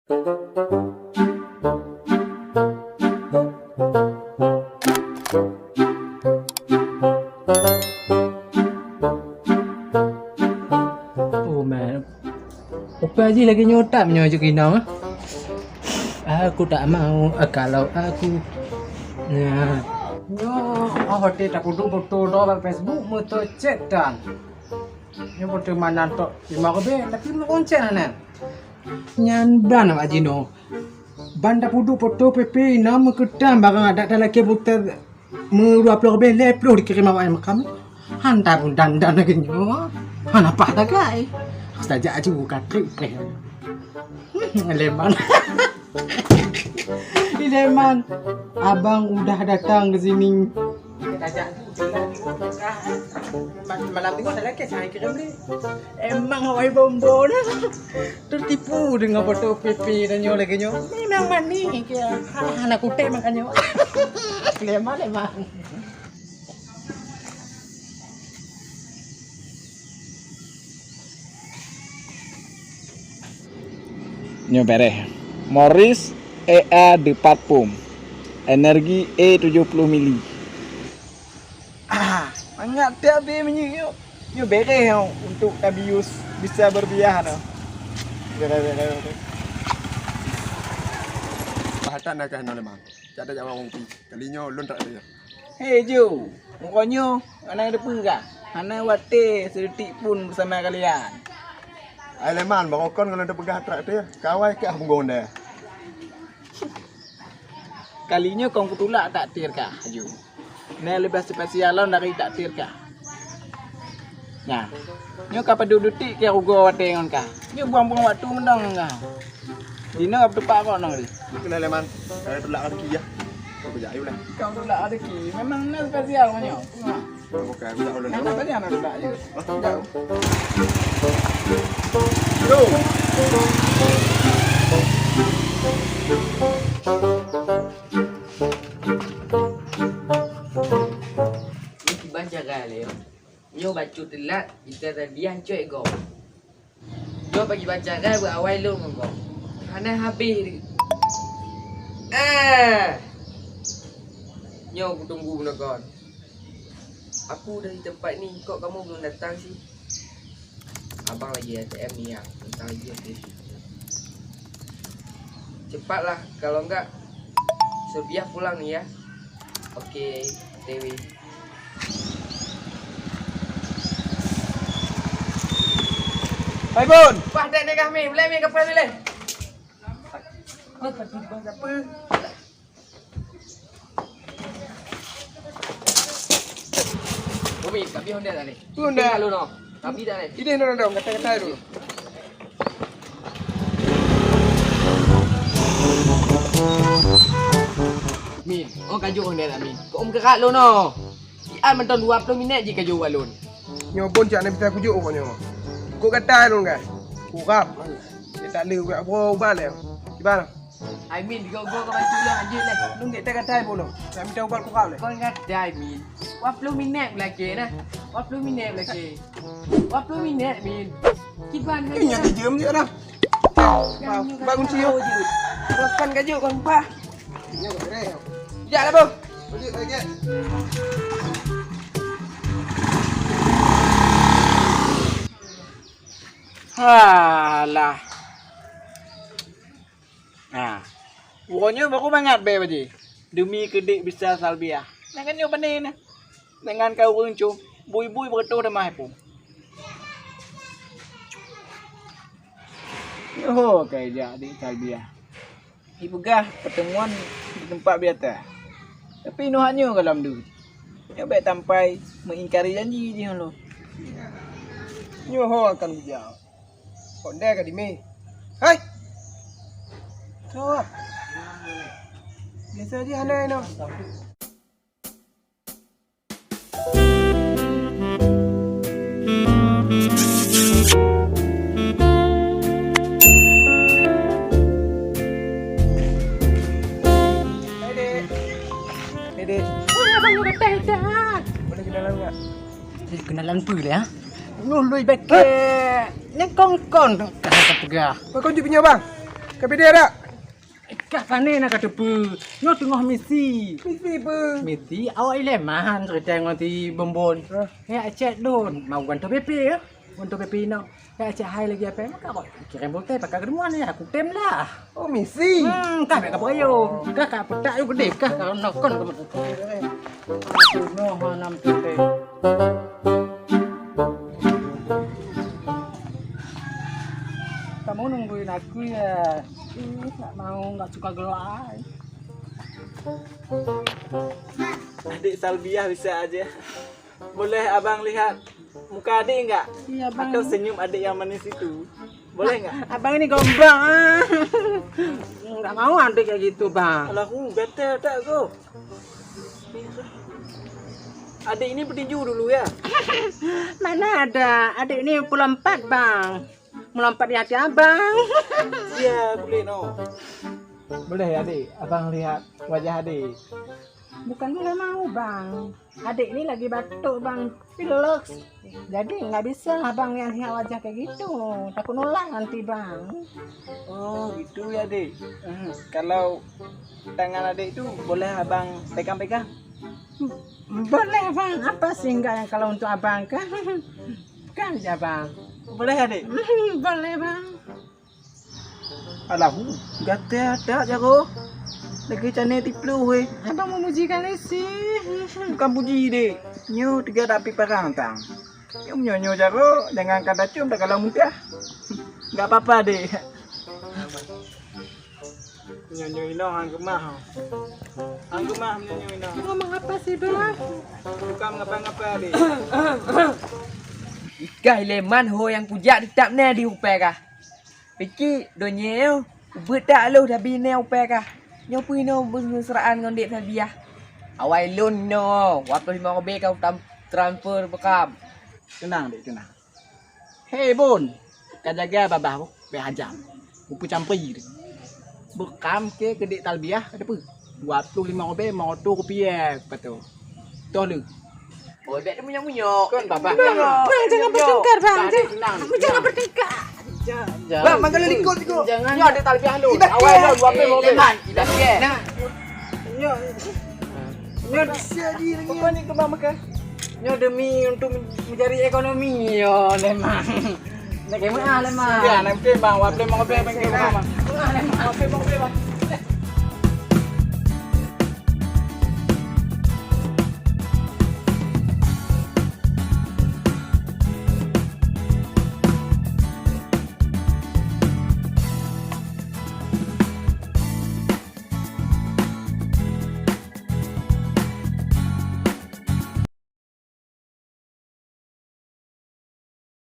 Oh man, apa aja lagi nyotak menyojuk Inang? Aku tak mau kalau aku nah yo hotel tak foto do Facebook moto chat dan yo foto mana tok lima ke tapi mau konsen anak nyan ban apa jino banda foto PP nama kedam barang ada lagi putar mu 20 ke leplo dikirim awak makam hantar pun dandan lagi nyo mana apa tak kai saja aja buka trip leman Leman, abang udah datang ke sini. Malam tengok ada lagi saya kirim ni. Emang awai bombon. Tertipu dengan foto PP dan nyo lagi nyo. Memang mani kia. Anak kutek makanya. Leman. Nyo beres. Morris EA de Parfum. Energi E70 mili. Banyak tak be menyu. Nyo beres untuk Tabius bisa berbiah no. Bahatan nak kena lemah. Tak ada jawab orang pi. Kalinya lon tak ada. Hei Jo, mukonyo anak ada pengah. Anak wate sedetik pun bersama kalian. Ai leman bakon kalau ada pegah trak dia. Kawai ke abang dah. Kalinya kau kutulak tak tir kah, Jo? Ni lebih spesialan dari tak tir kah? Nah, nyo kapan duduk ke rugo wate ngon kah? Nyo buang-buang waktu mendong kah? Dina apa tepak kau nong ni? Kena leman. Ada tulak lagi ya. Kau berjaya lah. Kau tulak ada ki. Memang ni spesial kau nyo. Bukan aku tak ulun. Nak apa dia nak tulak je? Jauh. Yo. Baca kali yo baca telat kita tadi hancur go yo bagi baca kan berawal lu go ana habis yo aku tunggu nak kon aku dari tempat ni kok kamu belum datang sih abang lagi ATM ni ya bentar lagi okey cepatlah kalau enggak Surbiah pulang nih ya okey Dewi. Hai Bun. Wah, dah nak kami. Boleh ambil kapal boleh. Apa tu bang siapa? Bumi, tapi Honda dah ni. Honda. Lalu no. Tapi dah ni. Ini dong, kata-kata dulu. Min, oh kaju Honda dah Min. Kau kerak lu no. Kian menton 20 minit je kaju walun. Nyo pun cak nak bisa kujuk kau nyo. Kau kata dong kan. Kurap. Dia tak leu kat ubah le. Di mana? I mean, kau bantu lah aje lah. Lu nggak kata pun. Saya minta ubah kurap le. Kau ingat dah Min. 20 minit lagi nah. 20 minit lagi. 20 minit Min. Kiban kan. Ini nyata jam je dah. Bangun cio. Teruskan kaju kau lupa. Nyo beres. Sekejap lah bang. Pergi lagi. Alah. Nah. Pokoknya baru banget be baji. Demi kedik bisa salbiah. Nah kan nyo pandai nah. Dengan kau runcung, bui-bui bertu dah mai pun. Oh, kayak jadi salbiah. Ibu gah pertemuan di tempat biasa. Tapi nuhannya kalau dulu. Ya baik sampai mengingkari janji je lo. Nyo ho akan bijak. Honda ka di me. Hai. So. Biasa je hanai no. Dek. Abang udah dah. Boleh kenalan enggak? Kenalan pula ya. Nului beke. Nekong-kong kata pegah. Kau kunci punya bang. Kapi dia dak? Kak pane nak kata apa? Nyo tengah misi. Misi apa? Misi awak ileman cerita nganti bombon. Ya cek don mau ganto PP ya. Ganto PP no. Ya cek hai lagi apa? Maka kok kirim bolte pakai kedemuan ya aku tem lah. Oh, misi. Kak nak apa yo? Kak petak yo gede kah kalau nokon kamu. Aku no hanam tete. Kamu nungguin aku ya? Nggak mau, nggak suka gelai. Adik Salbiah bisa aja. Boleh abang lihat muka adik enggak? Iya bang. Atau senyum adik yang manis itu? Boleh enggak? Abang ini gombang. Nggak mau adik kayak gitu bang. Kalau aku better tak kau. Adik ini bertinju dulu ya. Mana ada? Adik ini melompat bang. Melompat di hati abang. Iya boleh no. Boleh adik, abang lihat wajah adik. Bukan nggak mau bang. Adik ini lagi batuk bang. Pilek. Jadi nggak bisa abang yang lihat wajah kayak gitu. Takut nular nanti bang. Oh gitu ya adik. Kalau tangan adik itu boleh abang pegang-pegang? Boleh bang. Apa sih enggak yang kalau untuk abang kan? Kan ya bang. Boleh adik? Boleh bang. Alah, gata tak jago. Lagi cantik tiplu we. Abang memujikan sih. Bukan puji dek. Nyu tiga tapi perang tang. Nyu nyonyo jago, jangan kata cium dah kalau muntah. Enggak apa-apa dek. Nyonyo ino hang gemah. Hang gemah nyonyo ino. Ngomong apa sih bang? Bukan ngapa-ngapa dek. Ikah leman ho yang kujak tetap na di upai kah. Peki donyeo betak lo dah bine upai kah. Nyo puino berseraan ngon dek Salbiah. Awai lun no, wapo 5 kobe kau transfer bekam. Tenang dek, tenang. Hei Bon, kau jaga babah be hajam. Upu campri dek. Bekam ke dek Salbiah ada apa? 25 kobe mau tu rupiah betul. Tolong. Oh, dek dia munyok-munyok. Kan babah. Bang jangan bertengkar bang. Tenang. Jangan bertengkar. Bang, mangkal ikut. Jangan. Nyo ada Salbiah lu. Awal lu wapo mau be. Leman, idak ke. Nah. Nyo. Nyo siadi lagi. Apa ni kembang makan? Nyo demi untuk mencari ekonomi yo lemang. Nak kemana lemang? Ya, nak bang, wapo mau be bang. Wapo mau be bang.